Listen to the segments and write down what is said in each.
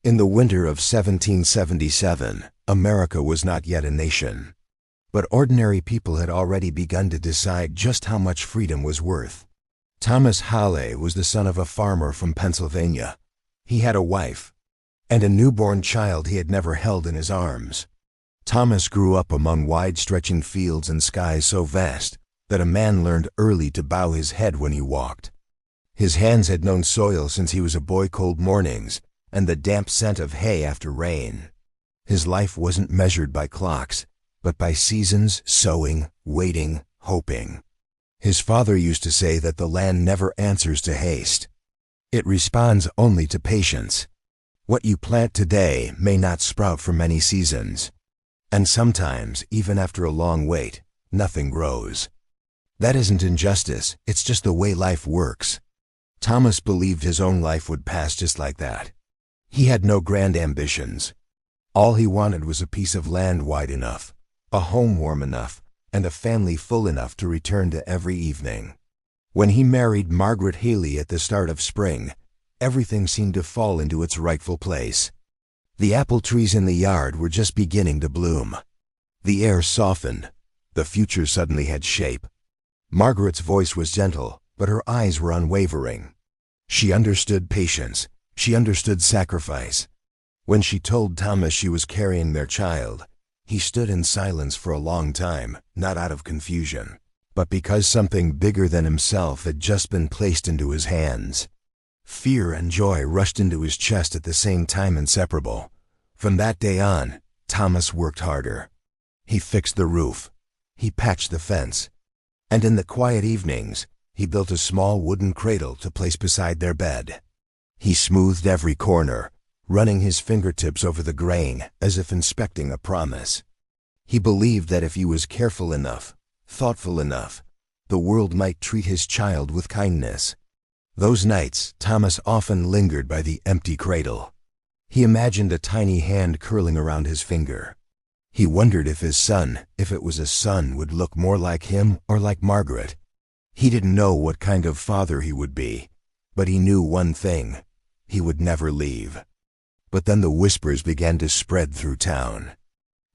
In the winter of 1777, America was not yet a nation. But ordinary people had already begun to decide just how much freedom was worth. Thomas Halley was the son of a farmer from Pennsylvania. He had a wife and a newborn child he had never held in his arms. Thomas grew up among wide-stretching fields and skies so vast that a man learned early to bow his head when he walked. His hands had known soil since he was a boy, cold mornings, and the damp scent of hay after rain. His life wasn't measured by clocks, but by seasons, sowing, waiting, hoping. His father used to say that the land never answers to haste. It responds only to patience. What you plant today may not sprout for many seasons. And sometimes, even after a long wait, nothing grows. That isn't injustice, it's just the way life works. Thomas believed his own life would pass just like that. He had no grand ambitions. All he wanted was a piece of land wide enough, a home warm enough, and a family full enough to return to every evening. When he married Margaret Haley at the start of spring, everything seemed to fall into its rightful place. The apple trees in the yard were just beginning to bloom. The air softened. The future suddenly had shape. Margaret's voice was gentle, but her eyes were unwavering. She understood patience. She understood sacrifice. When she told Thomas she was carrying their child, he stood in silence for a long time, not out of confusion, but because something bigger than himself had just been placed into his hands. Fear and joy rushed into his chest at the same time, inseparable. From that day on, Thomas worked harder. He fixed the roof. He patched the fence. And in the quiet evenings, he built a small wooden cradle to place beside their bed. He smoothed every corner, running his fingertips over the grain as if inspecting a promise. He believed that if he was careful enough, thoughtful enough, the world might treat his child with kindness. Those nights, Thomas often lingered by the empty cradle. He imagined a tiny hand curling around his finger. He wondered if his son, if it was a son, would look more like him or like Margaret. He didn't know what kind of father he would be, but he knew one thing: he would never leave. But then the whispers began to spread through town.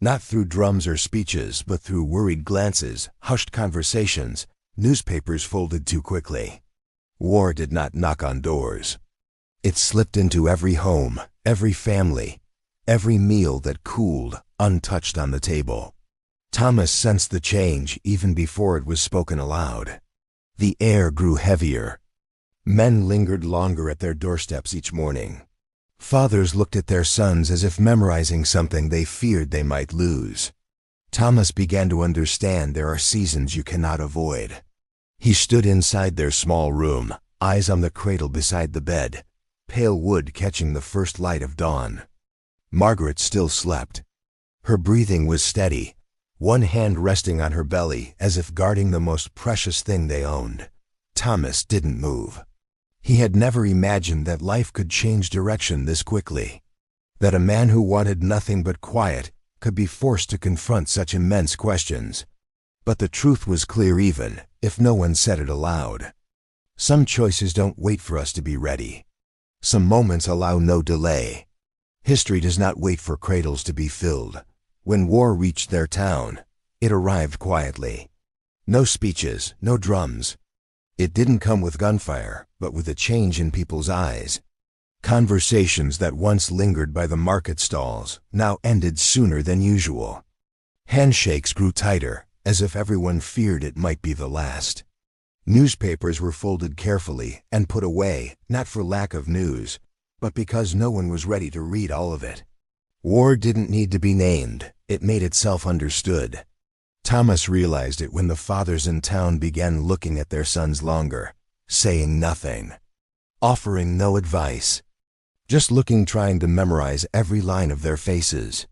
Not through drums or speeches, but through worried glances, hushed conversations, newspapers folded too quickly. War did not knock on doors. It slipped into every home, every family, every meal that cooled, untouched on the table. Thomas sensed the change even before it was spoken aloud. The air grew heavier. Men lingered longer at their doorsteps each morning. Fathers looked at their sons as if memorizing something they feared they might lose. Thomas began to understand there are seasons you cannot avoid. He stood inside their small room, eyes on the cradle beside the bed, pale wood catching the first light of dawn. Margaret still slept. Her breathing was steady, one hand resting on her belly as if guarding the most precious thing they owned. Thomas didn't move. He had never imagined that life could change direction this quickly, that a man who wanted nothing but quiet could be forced to confront such immense questions. But the truth was clear even if no one said it aloud. Some choices don't wait for us to be ready. Some moments allow no delay. History does not wait for cradles to be filled. When war reached their town, it arrived quietly. No speeches, no drums. It didn't come with gunfire, but with a change in people's eyes. Conversations that once lingered by the market stalls now ended sooner than usual. Handshakes grew tighter, as if everyone feared it might be the last. Newspapers were folded carefully and put away, not for lack of news, but because no one was ready to read all of it. War didn't need to be named, it made itself understood. Thomas realized it when the fathers in town began looking at their sons longer, saying nothing, offering no advice, just looking, trying to memorize every line of their faces.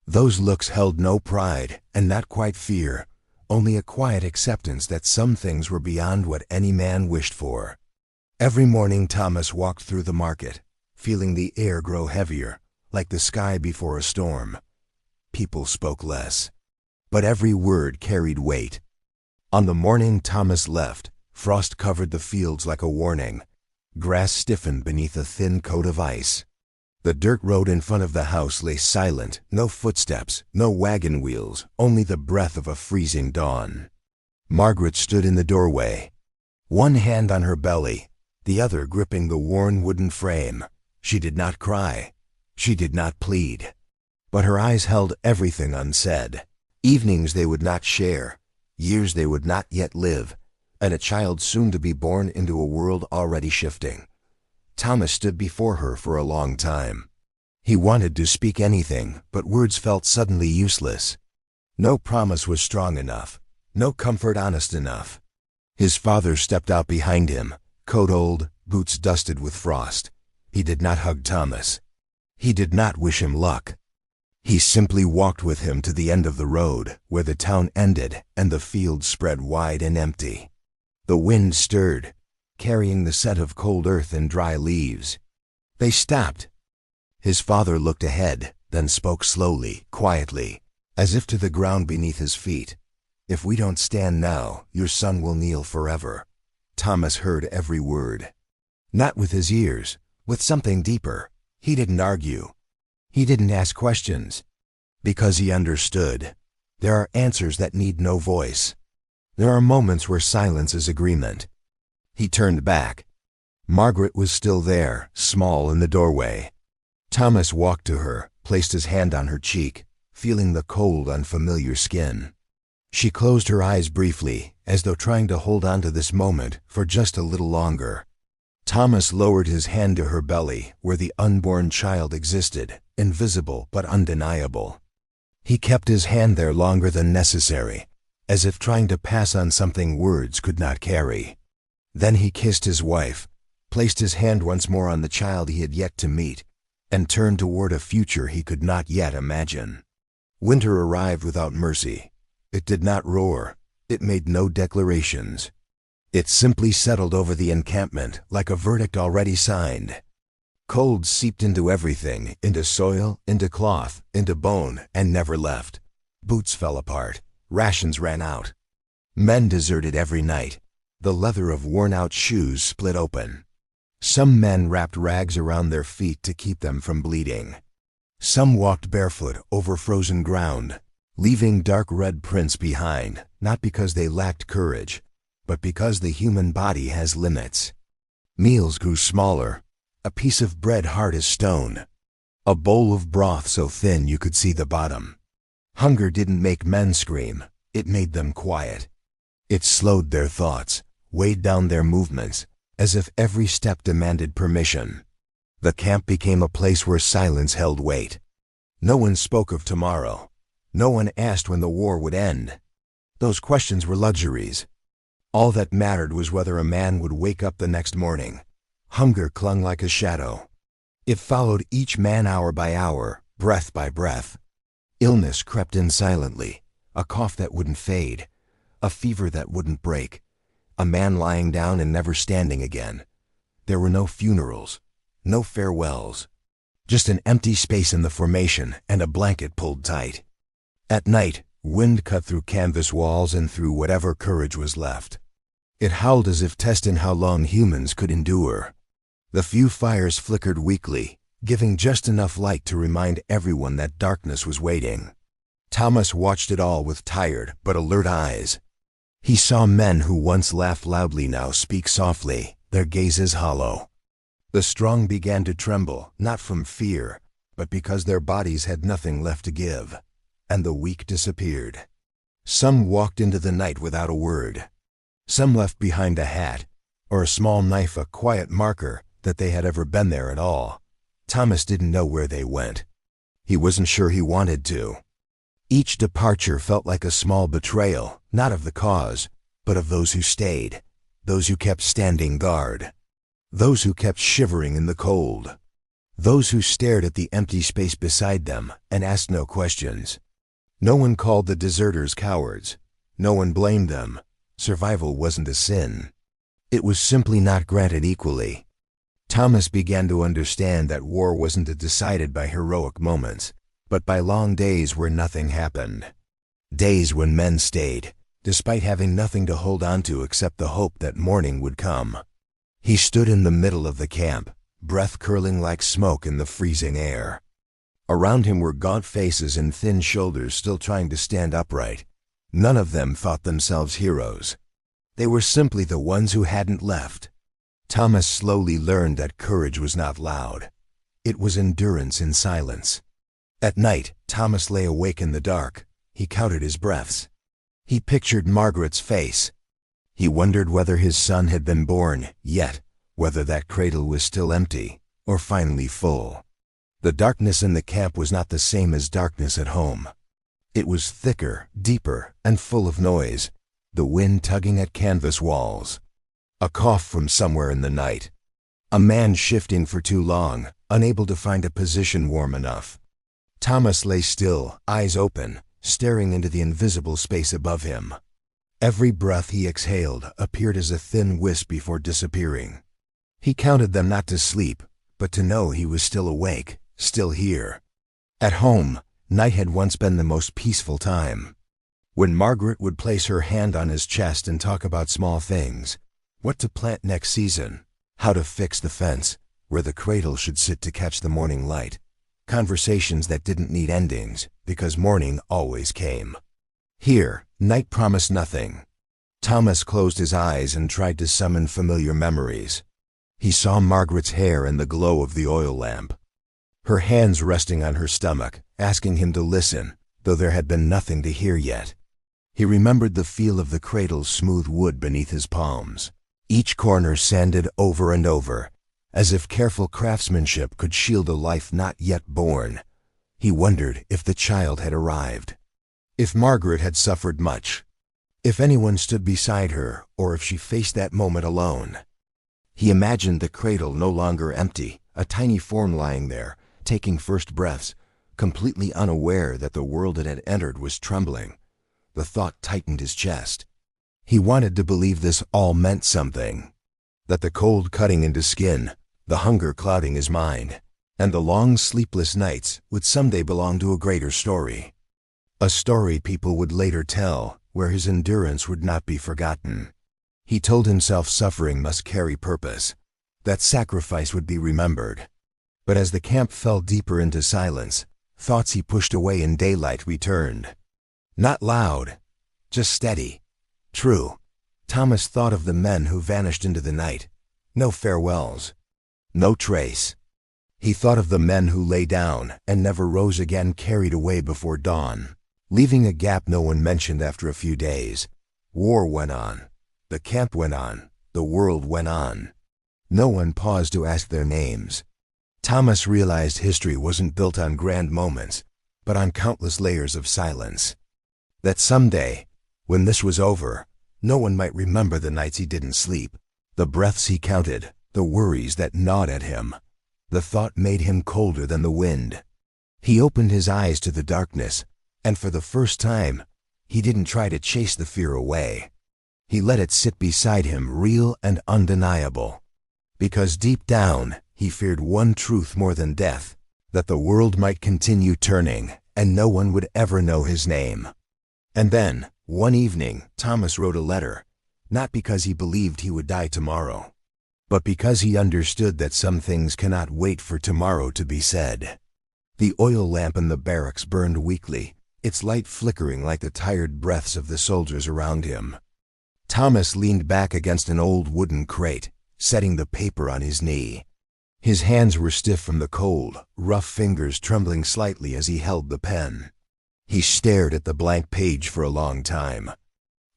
Those looks held no pride, and not quite fear, only a quiet acceptance that some things were beyond what any man wished for. Every morning Thomas walked through the market, feeling the air grow heavier, like the sky before a storm. People spoke less, but every word carried weight. On the morning Thomas left, frost covered the fields like a warning. Grass stiffened beneath a thin coat of ice. The dirt road in front of the house lay silent, no footsteps, no wagon wheels, only the breath of a freezing dawn. Margaret stood in the doorway, one hand on her belly, the other gripping the worn wooden frame. She did not cry. She did not plead. But her eyes held everything unsaid. Evenings they would not share, years they would not yet live, and a child soon to be born into a world already shifting. Thomas stood before her for a long time. He wanted to speak anything, but words felt suddenly useless. No promise was strong enough, no comfort honest enough. His father stepped out behind him, coat old, boots dusted with frost. He did not hug Thomas. He did not wish him luck. He simply walked with him to the end of the road, where the town ended and the fields spread wide and empty. The wind stirred, carrying the scent of cold earth and dry leaves. They stopped. His father looked ahead, then spoke slowly, quietly, as if to the ground beneath his feet. "If we don't stand now, your son will kneel forever." Thomas heard every word. Not with his ears, with something deeper. He didn't argue. He didn't ask questions. Because he understood. There are answers that need no voice. There are moments where silence is agreement. He turned back. Margaret was still there, small in the doorway. Thomas walked to her, placed his hand on her cheek, feeling the cold, unfamiliar skin. She closed her eyes briefly, as though trying to hold on to this moment for just a little longer. Thomas lowered his hand to her belly, where the unborn child existed, invisible but undeniable. He kept his hand there longer than necessary, as if trying to pass on something words could not carry. Then he kissed his wife, placed his hand once more on the child he had yet to meet, and turned toward a future he could not yet imagine. Winter arrived without mercy. It did not roar. It made no declarations. It simply settled over the encampment like a verdict already signed. Cold seeped into everything, into soil, into cloth, into bone, and never left. Boots fell apart. Rations ran out. Men deserted every night. The leather of worn-out shoes split open. Some men wrapped rags around their feet to keep them from bleeding. Some walked barefoot over frozen ground, leaving dark red prints behind, not because they lacked courage, but because the human body has limits. Meals grew smaller, a piece of bread hard as stone, a bowl of broth so thin you could see the bottom. Hunger didn't make men scream, it made them quiet. It slowed their thoughts, weighed down their movements, as if every step demanded permission. The camp became a place where silence held weight. No one spoke of tomorrow. No one asked when the war would end. Those questions were luxuries. All that mattered was whether a man would wake up the next morning. Hunger clung like a shadow. It followed each man hour by hour, breath by breath. Illness crept in silently, a cough that wouldn't fade, a fever that wouldn't break, a man lying down and never standing again. There were no funerals, no farewells, just an empty space in the formation and a blanket pulled tight. At night, wind cut through canvas walls and through whatever courage was left. It howled as if testing how long humans could endure. The few fires flickered weakly, giving just enough light to remind everyone that darkness was waiting. Thomas watched it all with tired but alert eyes. He saw men who once laughed loudly now speak softly, their gazes hollow. The strong began to tremble, not from fear, but because their bodies had nothing left to give, and the weak disappeared. Some walked into the night without a word. Some left behind a hat, or a small knife, a quiet marker that they had ever been there at all. Thomas didn't know where they went. He wasn't sure he wanted to. Each departure felt like a small betrayal, not of the cause, but of those who stayed, those who kept standing guard, those who kept shivering in the cold, those who stared at the empty space beside them and asked no questions. No one called the deserters cowards. No one blamed them. Survival wasn't a sin. It was simply not granted equally. Thomas began to understand that war wasn't decided by heroic moments, but by long days where nothing happened. Days when men stayed, despite having nothing to hold on to except the hope that morning would come. He stood in the middle of the camp, breath curling like smoke in the freezing air. Around him were gaunt faces and thin shoulders still trying to stand upright. None of them thought themselves heroes. They were simply the ones who hadn't left. Thomas slowly learned that courage was not loud. It was endurance in silence. At night, Thomas lay awake in the dark. He counted his breaths. He pictured Margaret's face. He wondered whether his son had been born yet, whether that cradle was still empty or finally full. The darkness in the camp was not the same as darkness at home. It was thicker, deeper, and full of noise, the wind tugging at canvas walls. A cough from somewhere in the night. A man shifting for too long, unable to find a position warm enough. Thomas lay still, eyes open, staring into the invisible space above him. Every breath he exhaled appeared as a thin wisp before disappearing. He counted them not to sleep, but to know he was still awake, still here. At home, night had once been the most peaceful time. When Margaret would place her hand on his chest and talk about small things, what to plant next season, how to fix the fence, where the cradle should sit to catch the morning light. Conversations that didn't need endings, because morning always came. Here, night promised nothing. Thomas closed his eyes and tried to summon familiar memories. He saw Margaret's hair in the glow of the oil lamp. Her hands resting on her stomach, asking him to listen, though there had been nothing to hear yet. He remembered the feel of the cradle's smooth wood beneath his palms, each corner sanded over and over, as if careful craftsmanship could shield a life not yet born. He wondered if the child had arrived, if Margaret had suffered much, if anyone stood beside her, or if she faced that moment alone. He imagined the cradle no longer empty, a tiny form lying there, taking first breaths, completely unaware that the world it had entered was trembling. The thought tightened his chest. He wanted to believe this all meant something, that the cold cutting into skin, the hunger clouding his mind, and the long sleepless nights would someday belong to a greater story. A story people would later tell, where his endurance would not be forgotten. He told himself suffering must carry purpose, that sacrifice would be remembered. But as the camp fell deeper into silence, thoughts he pushed away in daylight returned. Not loud, just steady. True, Thomas thought of the men who vanished into the night. No farewells. No trace. He thought of the men who lay down and never rose again, carried away before dawn, leaving a gap no one mentioned after a few days. War went on. The camp went on. The world went on. No one paused to ask their names. Thomas realized history wasn't built on grand moments, but on countless layers of silence. That someday, when this was over, no one might remember the nights he didn't sleep, the breaths he counted, the worries that gnawed at him. The thought made him colder than the wind. He opened his eyes to the darkness, and for the first time, he didn't try to chase the fear away. He let it sit beside him, real and undeniable. Because deep down, he feared one truth more than death, that the world might continue turning, and no one would ever know his name. And then, one evening, Thomas wrote a letter, not because he believed he would die tomorrow, but because he understood that some things cannot wait for tomorrow to be said. The oil lamp in the barracks burned weakly, its light flickering like the tired breaths of the soldiers around him. Thomas leaned back against an old wooden crate, setting the paper on his knee. His hands were stiff from the cold, rough fingers trembling slightly as he held the pen. He stared at the blank page for a long time.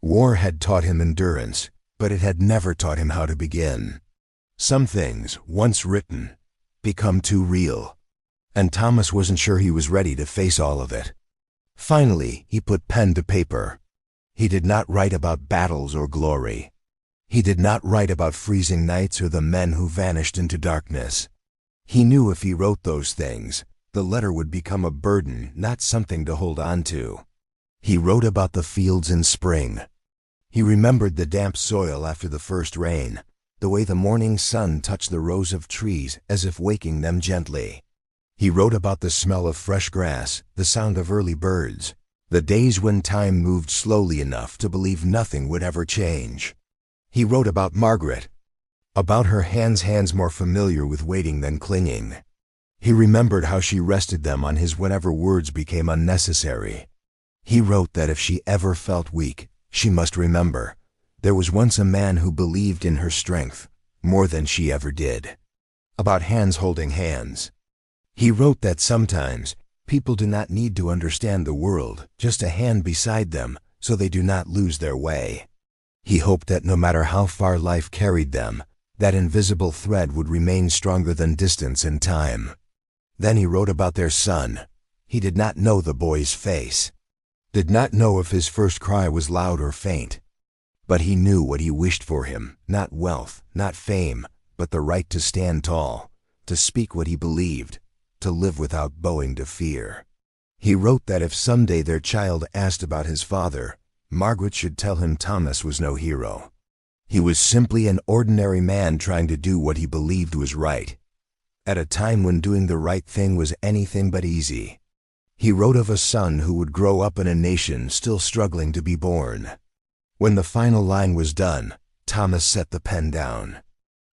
War had taught him endurance, but it had never taught him how to begin. Some things, once written, become too real, and Thomas wasn't sure he was ready to face all of it. Finally, he put pen to paper. He did not write about battles or glory. He did not write about freezing nights or the men who vanished into darkness. He knew if he wrote those things, the letter would become a burden, not something to hold on to. He wrote about the fields in spring. He remembered the damp soil after the first rain, the way the morning sun touched the rows of trees as if waking them gently. He wrote about the smell of fresh grass, the sound of early birds, the days when time moved slowly enough to believe nothing would ever change. He wrote about Margaret, About her hands more familiar with waiting than clinging. He remembered how she rested them on his whenever words became unnecessary. He wrote that if she ever felt weak, she must remember, there was once a man who believed in her strength, more than she ever did. About hands holding hands. He wrote that sometimes, people do not need to understand the world, just a hand beside them, so they do not lose their way. He hoped that no matter how far life carried them, that invisible thread would remain stronger than distance and time. Then he wrote about their son. He did not know the boy's face, did not know if his first cry was loud or faint. But he knew what he wished for him, not wealth, not fame, but the right to stand tall, to speak what he believed, to live without bowing to fear. He wrote that if someday their child asked about his father, Margaret should tell him Thomas was no hero. He was simply an ordinary man trying to do what he believed was right, at a time when doing the right thing was anything but easy. He wrote of a son who would grow up in a nation still struggling to be born. When the final line was done, Thomas set the pen down.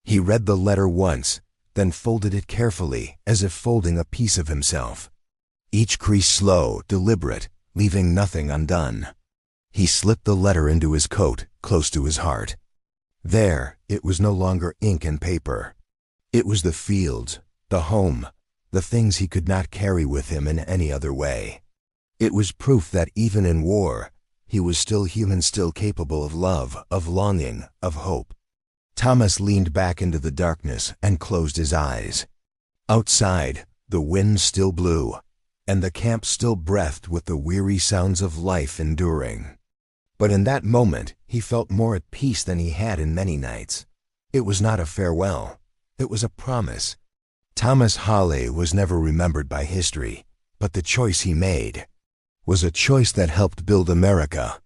He read the letter once, then folded it carefully, as if folding a piece of himself. Each crease slow, deliberate, leaving nothing undone. He slipped the letter into his coat, close to his heart. There, it was no longer ink and paper. It was the fields, the home, the things he could not carry with him in any other way. It was proof that even in war, he was still human, still capable of love, of longing, of hope. Thomas leaned back into the darkness and closed his eyes. Outside, the wind still blew, and the camp still breathed with the weary sounds of life enduring. But in that moment, he felt more at peace than he had in many nights. It was not a farewell. It was a promise. Thomas Hawley was never remembered by history, but the choice he made was a choice that helped build America,